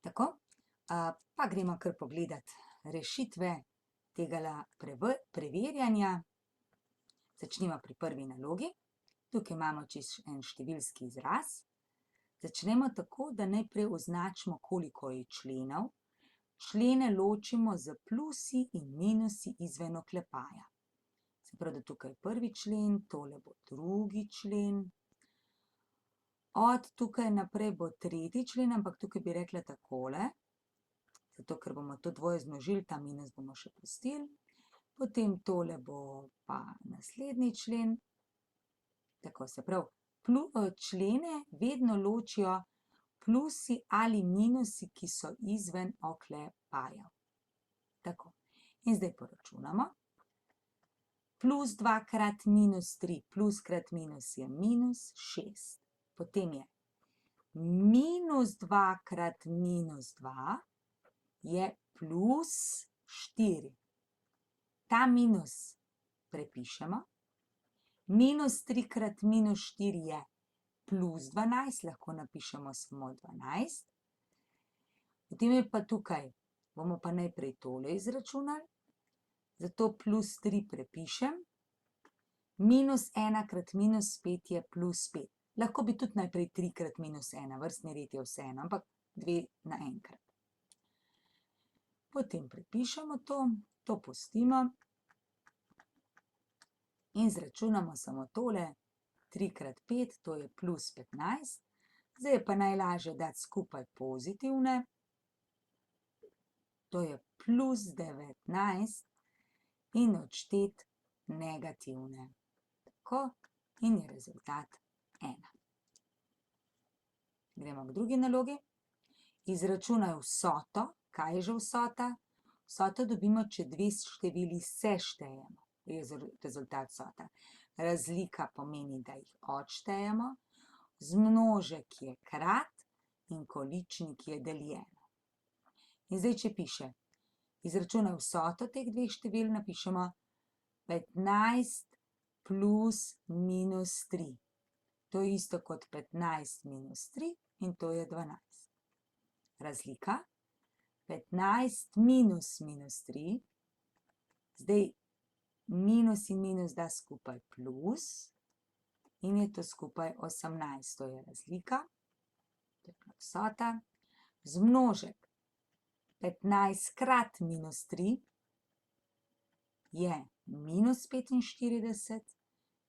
Tako, pa gremo kar pogledat rešitve tegale preverjanja. Začnimo pri prvi nalogi. Tukaj imamo čisto en številski izraz. Začnemo tako, da najprej označimo, koliko je členov. Člene ločimo z plusi in minusi izven oklepaja. Se pravi, da tukaj je prvi člen, tole bo drugi člen. Od tukaj naprej bo tretji člen, ampak tukaj bi rekla takole, zato ker bomo to dvoje zmnožili, ta minus bomo še pustili. Potem tole bo pa naslednji člen. Tako, se pravi, člene vedno ločijo plusi ali minusi, ki so izven oklepajev. Tako, in zdaj poračunamo. Plus 2 krat minus 3 plus krat minus je minus 6. Potem je minus 2 krat minus 2 je plus 4. Ta minus prepišemo. Minus 3 krat minus 4 je plus 12, lahko napišemo samo 12. Potem je pa tukaj, bomo pa najprej tole izračunali, zato plus 3 prepišem. Minus 1 krat minus 5 je plus 5. Lahko bi tudi najprej 3 krat minus 1, vrstni red je vseeno, ampak 2 naenkrat. Potem prepišemo to pustimo in izračunamo samo tole. 3 krat 5, to je plus 15. Zdaj je pa najlažje dati skupaj pozitivne. To je plus 19 in odšteti negativne. Tako, in je rezultat 1. Gremo k drugi nalogi. Izračunaj vsoto. Kaj je že vsota? Vsoto dobimo, če dve števili seštejemo. Je rezultat vsota. Razlika pomeni, da jih odštejemo. Zmnožek je krat in količnik je deljeno. In zdaj, če piše, izračunaj vsoto teh dveh števil, napišemo 15 plus minus 3. To je isto kot 15 minus 3 in to je 12. Razlika 15 minus minus 3. Zdaj minus in minus da skupaj plus in je to skupaj 18. To je razlika. To je vsota. Zmnožek 15 krat minus 3 je minus 45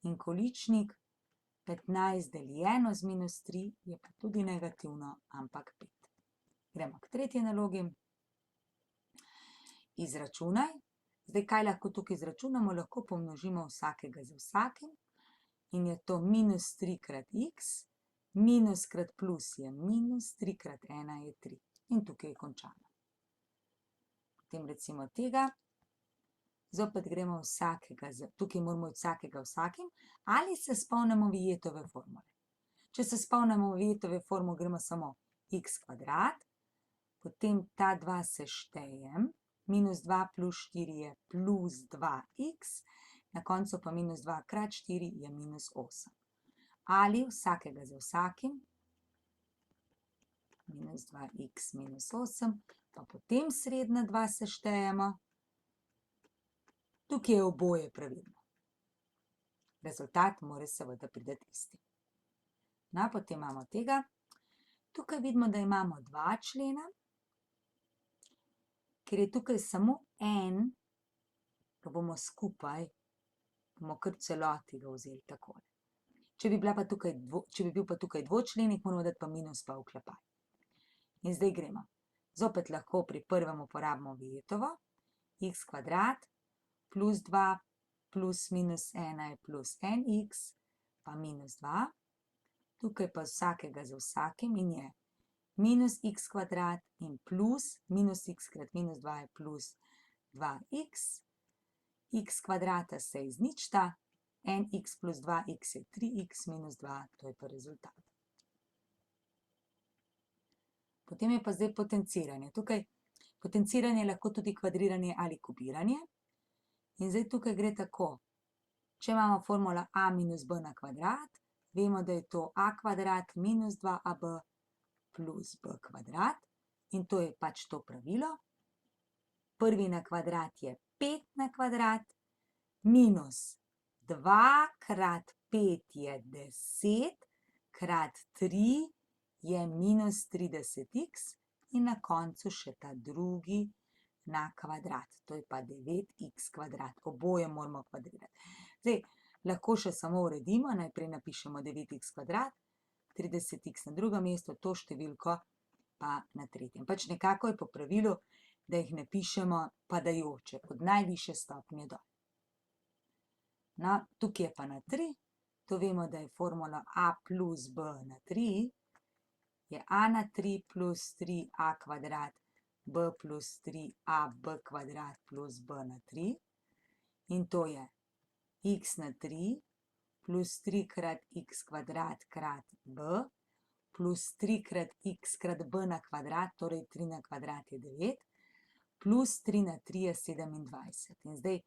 in količnik 15 deljeno z minus 3 je pa tudi negativno, ampak 5. Gremo k tretji nalogi. Izračunaj. Zdaj, kaj lahko tukaj izračunamo? Lahko pomnožimo vsakega z vsakim in je to minus 3 krat x, minus krat plus je minus, 3 krat 1 je 3. In tukaj je končano. Potem recimo tega. Zopet gremo vsakega, tukaj moramo vsakega vsakim, ali se spomnimo Vietove formule. Če se spomnimo Vietove formule, gremo samo x kvadrat, potem ta dva seštejem, minus 2 plus 4 je plus 2x, na koncu pa minus 2 krat 4 je minus 8. Ali vsakega za vsakim, minus 2x minus 8, pa potem srednja dva seštejemo. Tukaj je oboje pravilno. Rezultat mora seveda priti isti. No, potem imamo tega. Tukaj vidimo, da imamo dva člena, ker je tukaj samo en, pa bomo skupaj, bomo kar celoti ga vzeli takole. Če bi bil pa tukaj dvočlenik, moramo dati pa minus pa oklepaj. In zdaj gremo. Zopet lahko pri prvem uporabimo Vietovo. X kvadrat plus 2 plus minus 1 je plus 1x pa minus 2. Tukaj pa vsakega za vsakim in je minus x kvadrat in plus minus x krat minus 2 je plus 2x. X kvadrata se izničita, 1x plus 2x je 3x minus 2, to je pa rezultat. Potem je pa zdaj potenciranje. Tukaj potenciranje je lahko tudi kvadriranje ali kubiranje. In zdaj tukaj gre tako. Če imamo formula a minus b na kvadrat, vemo, da je to a kvadrat minus 2ab plus b kvadrat. in to je pač to pravilo. Prvi na kvadrat je 5 na kvadrat, minus 2 krat 5 je 10, krat 3 je minus 30x in na koncu še ta drugi na kvadrat. To je pa 9x kvadrat. Oboje moramo kvadrirati. Zdaj, lahko še samo uredimo, najprej napišemo 9x kvadrat, 30x na drugem mestu, to številko pa na tretjem. Pač nekako je po pravilu, da jih napišemo padajoče, od najvišje stopnje dol. No, tukaj je pa na 3, to vemo, da je formula a plus b na 3, je a na 3 plus 3a kvadrat, b plus 3ab kvadrat plus b na 3, in to je x na 3 plus 3 krat x kvadrat krat b plus 3 krat x krat b na kvadrat, torej 3 na kvadrat je 9, plus 3 na 3 je 27. In zdaj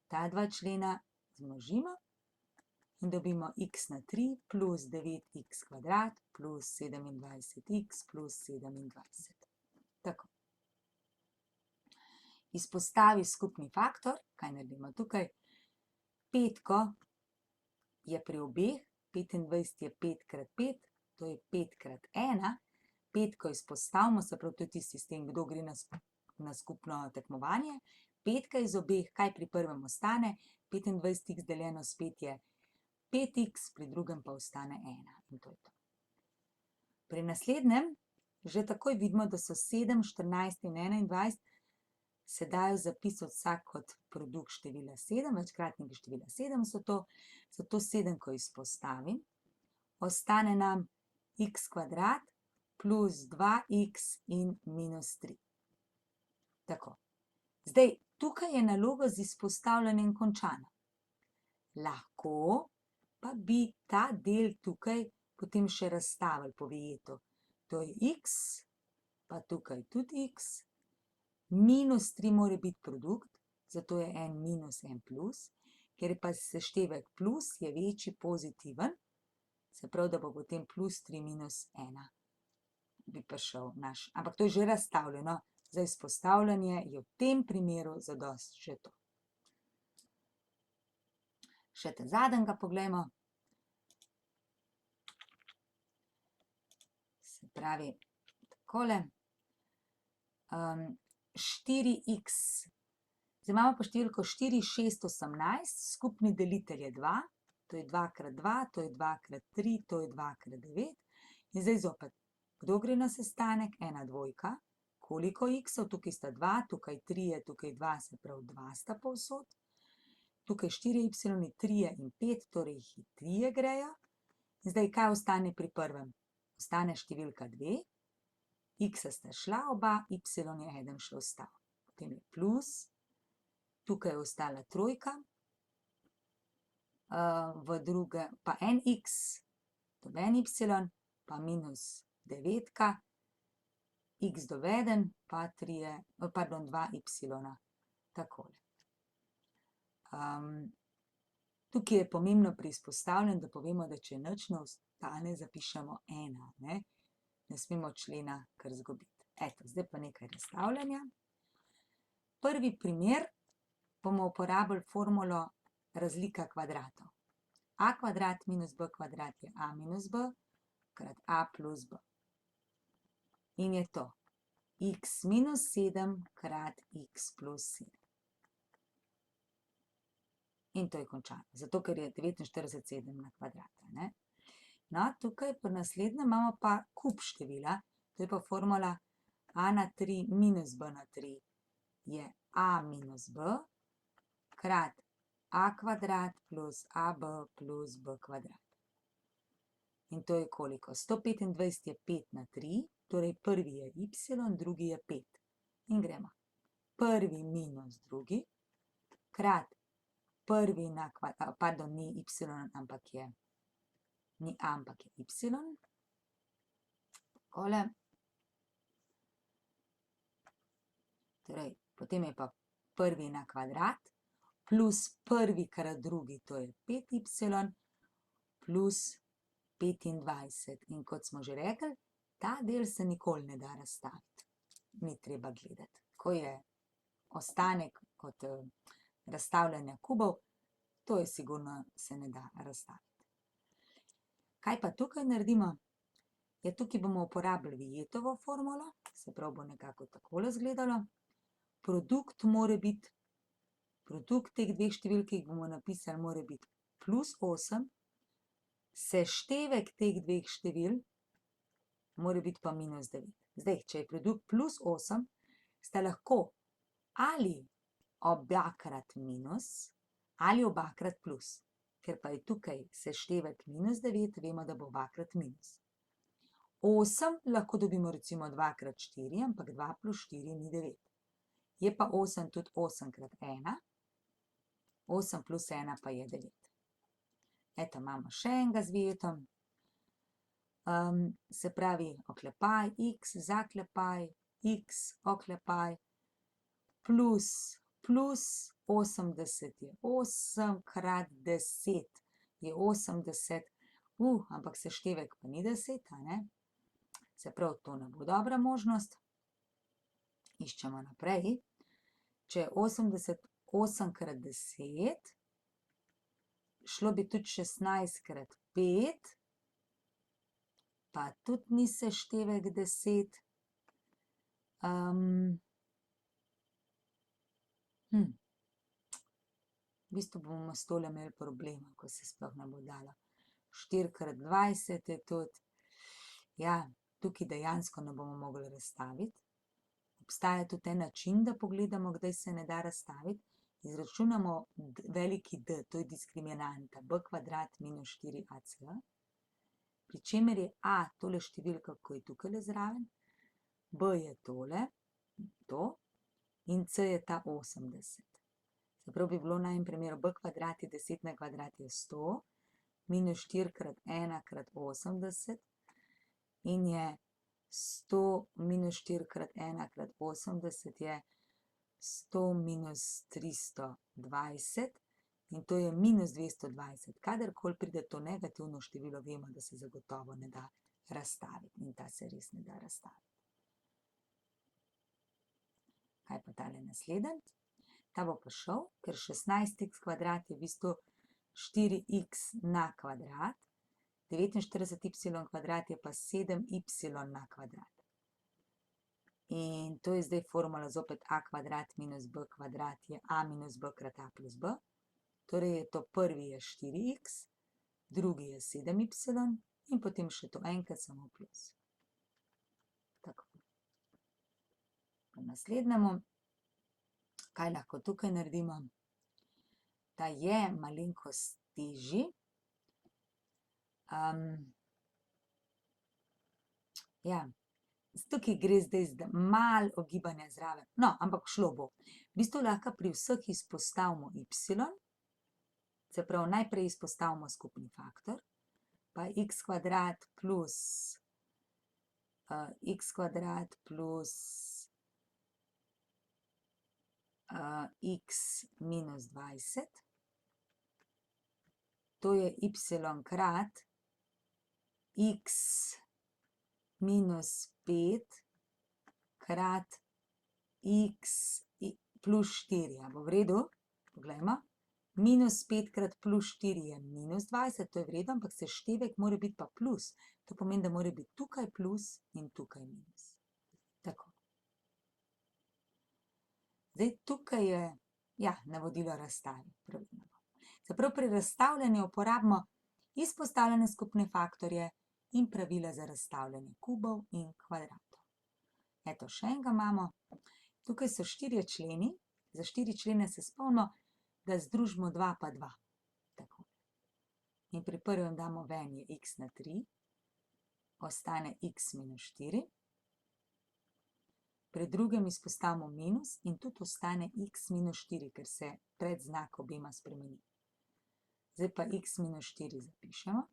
ta dva člena zmnožimo in dobimo x na 3 plus 9x kvadrat plus 27x plus 27. Tako. Izpostavi skupni faktor, kaj naredimo tukaj? Petko je pri obeh, 25 je 5 krat 5, to je 5 krat 1, petko izpostavimo, se pravi, to je tisti sistem, kdo gre na skupno tekmovanje, petka iz obeh, kaj pri prvem ostane, 25x deljeno s 5 je 5x, pri drugem pa ostane 1 in to je to. Pri naslednjem že takoj vidimo, da so 7, 14 in 21 se dajo zapisati vsak kot produkt števila 7, večkratniki števila 7 so to, zato 7, ko izpostavim, ostane nam x kvadrat plus 2x in minus 3. Tako. Zdaj, tukaj je naloga z izpostavljanjem končana. Lahko pa bi ta del tukaj potem še razstavili po vejetu. To je x, pa tukaj tudi x, minus 3 mora biti produkt, zato je en minus, en plus, ker pa seštevek plus je večji pozitiven, se pravi, da bo potem plus 3 minus 1 bi prišel naš. Ampak to je že razstavljeno, za izpostavljanje je v tem primeru zadosti že to. Še ta zadnjega poglejmo. Se pravi, takole. 4x, zdaj imamo pa številko 4, 6, 18, skupni delitelj je 2, to je 2 krat 2, to je 2 krat 3, to je 2 krat 9, in zdaj zopet, kdo gre na sestanek? Ena dvojka, koliko x-ov, tukaj sta 2, tukaj 3 je, tukaj 2, se pravi 2 sta povsod, tukaj 4 y, 3 in 5, torej jih 3 grejo, in zdaj kaj ostane pri prvem? Ostane številka 2, x sta šla oba, y je eden še ostal. Potem je plus, tukaj je ostala trojka, v druge pa en x, doben y, pa minus 9, x doveden, pa 2 y, takole. Tukaj je pomembno pri izpostavljanju, da povemo, da če nič ne ostane, zapišemo 1, ne? Ne smemo člena kar izgubiti. Eto, zdaj pa nekaj razstavljanja. Prvi primer bomo uporabili formulo razlika kvadratov. A kvadrat minus b kvadrat je a minus b krat a plus b. In je to x minus 7 krat x plus 7. In to je končano, zato ker je 49,7 na kvadrata, ne? No, tukaj po naslednjem imamo pa kup števila, to je pa formula a na 3 minus b na 3 je a minus b krat a kvadrat plus ab plus b kvadrat. In to je koliko? 125 je 5 na 3, torej prvi je y, drugi je 5. In gremo. Prvi minus drugi krat prvi na kvadrat, pardon, ni y, ampak je ni a, ampak je y, takole. Torej, potem je pa prvi na kvadrat, plus prvi krat drugi, to je 5y, plus 25. In kot smo že rekli, ta del se nikoli ne da razstaviti. ni treba gledati. Ko je ostanek od razstavljanja kubov, to je sigurno se ne da razstaviti. Kaj pa tukaj naredimo? Ja, tukaj bomo uporabili Vijetovo formulo, se pravi bo nekako takole izgledalo. Produkt teh dveh številk, ki jih bomo napisali, mora biti +8, seštevek teh dveh števil mora biti pa -9. Zdaj, če je produkt +8, sta lahko ali obakrat minus ali obakrat plus. Ker pa je tukaj seštevek -9, vemo, da bo obakrat minus. 8 lahko dobimo recimo 2x4, ampak 2 + 4 ni 9. Je pa 8 tudi 8x1, 8 + 1 pa je 9. Eto, imamo še enega z Vijetom. Se pravi, oklepaj, x, zaklepaj, x, oklepaj, plus 80 je 8 krat 10 je 80, ampak seštevek pa ni 10, a ne? Se pravi, to ne bo dobra možnost. Iščemo naprej. Če je 80 8 krat 10, šlo bi tudi 16 krat 5, pa tudi ni seštevek 10. V bistvu bomo s tole imeli problema, ko se sploh ne bo dalo. 4 krat 20 je tudi. Ja, tukaj dejansko ne bomo mogli razstaviti. Obstaja tudi en način, da pogledamo, kdaj se ne da razstaviti. Izračunamo veliki D, to je diskriminanta, b² minus 4ac, pri čemer je a tole številka, ko je tukaj zraven, b je tole, to, in c je ta 80. Se pravi, bi bilo v najinem primeru b² je 10 na kvadrat je 100, minus 4 krat 1 krat 80, in je 100 minus 4 krat 1 krat 80 je 100 minus 320 in to je minus 220. Kadarkoli pride to negativno število, vemo, da se zagotovo ne da razstaviti in ta se res ne da razstaviti. Kaj pa tale naslednji? Ta bo pa šel, ker 16x² je v bistvu 4x na kvadrat, 49y² je pa 7y na kvadrat. In to je zdaj formula zopet a² minus b² je a minus b krat a plus b. Torej je to prvi je 4x, drugi je 7y in potem še to enkrat samo plus. Tako. Po naslednjemu, kaj lahko tukaj naredimo? Ta je malenkost težji. Ja, tukaj gre zdaj malo ogibanja zraven, no, ampak šlo bo. V bistvu lahko pri vseh izpostavimo y, se pravi, najprej izpostavimo skupni faktor, pa x² plus x minus 20, to je y krat x minus 5 krat x plus 4. A bo v redu? Poglejmo. Minus 5 krat plus 4 je minus 20, to je v redu, ampak seštevek mora biti pa plus. To pomeni, da mora biti tukaj plus in tukaj minus. Tako. Zdaj tukaj je, ja, navodilo razstavi. Se pravi, pri razstavljanju uporabimo izpostavljene skupne faktorje in pravila za razstavljanje kubov in kvadratov. Eto, še enega imamo. Tukaj so 4 členi. Za 4 člene se spomnimo, da združimo 2 pa 2. Tako. In pri prvem damo ven je x na 3, ostane x minus 4. Pri drugem izpostavimo minus in tudi ostane x minus 4, ker se predznak obema spremeni. Zdaj pa x minus 4 zapišemo.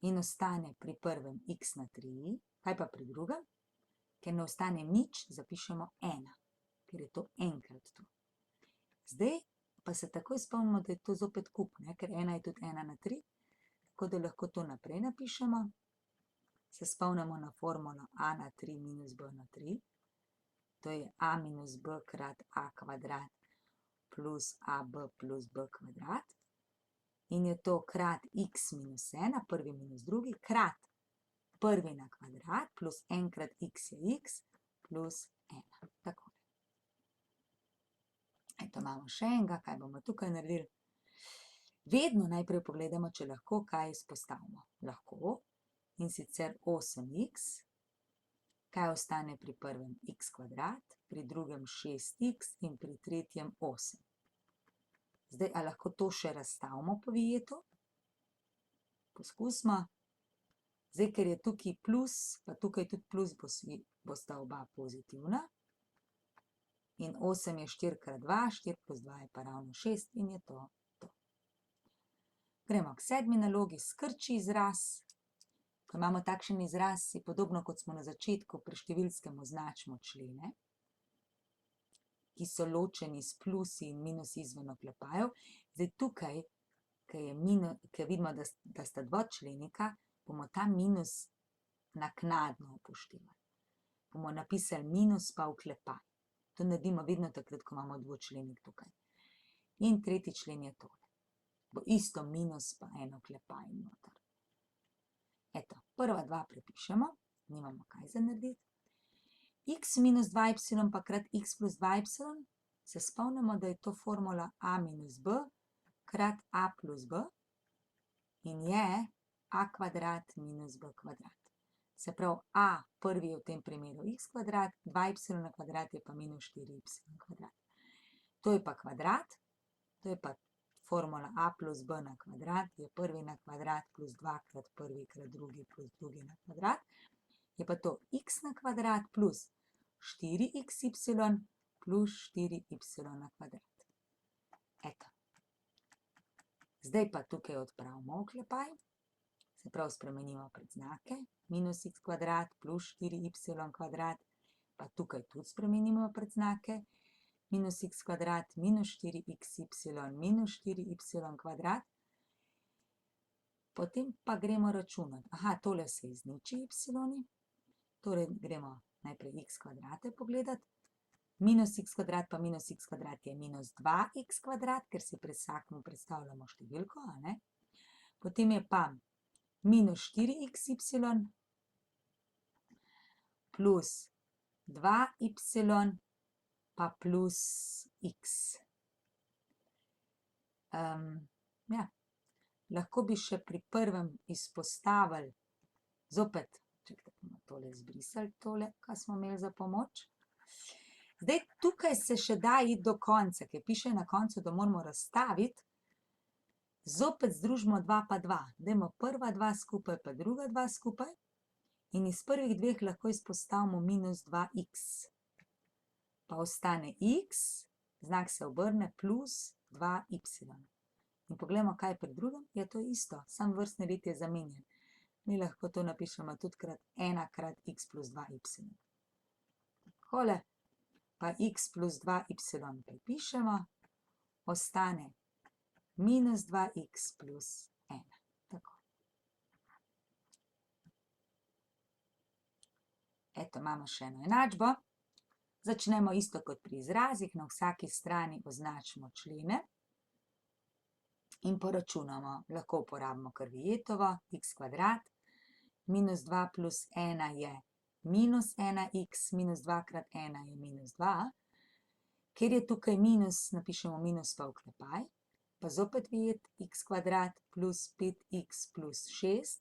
In ostane pri prvem x na 3, kaj pa pri drugem? Ker ne ostane nič, zapišemo 1, ker je to enkrat to. Zdaj pa se takoj spomnimo, da je to zopet kup, ker 1 je tudi 1 na 3, tako da lahko to naprej napišemo. Se spomnimo na formulo a na 3 minus b na 3. To je a minus b krat a kvadrat plus ab plus b kvadrat. In je to krat x minus 1, prvi minus drugi, krat prvi na kvadrat plus en krat x je x plus 1. Tako. Eto, imamo še enega, kaj bomo tukaj naredili. Vedno najprej pogledamo, če lahko kaj izpostavimo. Lahko, in sicer 8x, kaj ostane pri prvem x kvadrat, pri drugem 6x in pri tretjem 8. Zdaj, a lahko to še razstavimo po vijetu? Poskusimo. Zdaj, ker je tukaj plus, pa tukaj tudi plus, bosta oba pozitivna. In 8 je 4 krat 2, 4 plus 2 je pa ravno 6 in je to to. Gremo k 7. nalogi, skrči izraz. Ko imamo takšen izraz, je podobno, kot smo na začetku pri številskem označimo člene, ki so ločeni s plusi in minusi izven oklepajev. Zdaj tukaj, ker vidimo, da sta dvočlenika, bomo ta minus naknadno upoštevali. Bomo napisali minus pa oklepaj. To naredimo vedno takrat, ko imamo dvočlenik tukaj. In tretji člen je tole. Bo isto minus pa en oklepaj noter. Eto, prva dva prepišemo, nimamo kaj za narediti. X minus 2y pa krat x plus 2y, se spomnimo, da je to formula a minus b krat a plus b in je a kvadrat minus b kvadrat. Se pravi, a prvi je v tem primeru x kvadrat, 2y na kvadrat je pa minus 4y kvadrat. To je pa kvadrat, to je pa formula a plus b na kvadrat, je prvi na kvadrat plus 2 krat prvi krat drugi plus drugi na kvadrat. Je pa to x na kvadrat plus 4xy plus 4y na kvadrat. Eto. Zdaj pa tukaj odpravimo oklepaj. Se pravi, spremenimo predznake. Minus x kvadrat plus 4y kvadrat. Pa tukaj tudi spremenimo predznake. Minus x kvadrat minus 4xy minus 4y kvadrat. Potem pa gremo računati. Aha, tole se izniči y. Torej gremo najprej x kvadrate pogledati. Minus x kvadrat pa minus x kvadrat je minus 2x kvadrat, ker si pri vsakem predstavljamo številko, a ne? Potem je pa minus 4xy plus 2y pa plus x. Ja, lahko bi še pri prvem izpostavili, zopet, čekajte, bomo tole izbrisali, tole, kar smo imeli za pomoč. Zdaj, tukaj se še da iti do konca, ker piše na koncu, da moramo razstaviti. Zopet združimo 2 pa 2. Dajmo prva 2 skupaj, pa druga 2 skupaj. In iz prvih dveh lahko izpostavimo minus 2x. Pa ostane x, znak se obrne, plus 2y. In pogledamo, kaj pri drugem, je to isto, samo vrstni red je zamenjan. Mi lahko to napišemo tudi krat 1 krat x plus 2y. Takole, pa x plus 2y prepišemo, ostane minus 2x plus 1. Tako. Eto, imamo še eno enačbo. Začnemo isto kot pri izrazih, na vsaki strani označimo člene in poračunamo. Lahko uporabimo kar Vijetovo, x kvadrat, minus 2 plus 1 je minus 1x, minus 2 krat 1 je minus 2. Ker je tukaj minus, napišemo minus pa oklepaj, pa zopet Vijet x kvadrat plus 5x plus 6,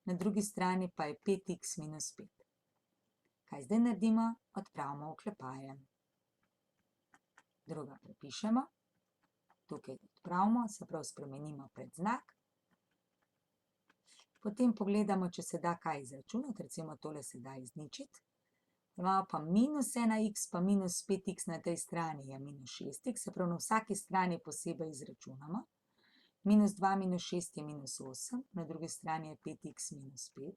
na drugi strani pa je 5x minus 5. Kaj zdaj naredimo? Odpravimo oklepaje. Druga prepišemo, tukaj odpravimo, se pravi spremenimo predznak. Potem pogledamo, če se da kaj izračunati, recimo tole se da izničiti. Imamo pa minus 1x pa minus 5x na tej strani je minus 6x, se pravi na vsaki strani posebej izračunamo. Minus 2 minus 6 je minus 8, na drugi strani je 5x minus 5.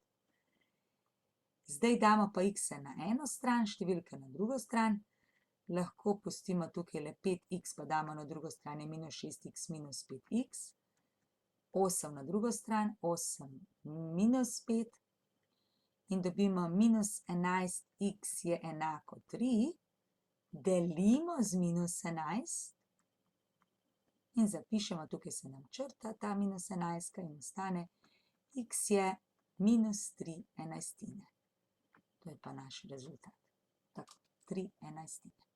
Zdaj damo pa x na eno stran, številke na drugo stran. Lahko pustimo tukaj le 5x, pa damo na drugo stran je minus 6x minus 5x. 8 na drugo stran, 8 minus 5. in dobimo minus 11x je enako 3, delimo z minus 11 in zapišemo, tukaj se nam črta ta minus 11 in ostane x je minus 3 enajstine. To je pa naš rezultat. Tako, 3 enajstine.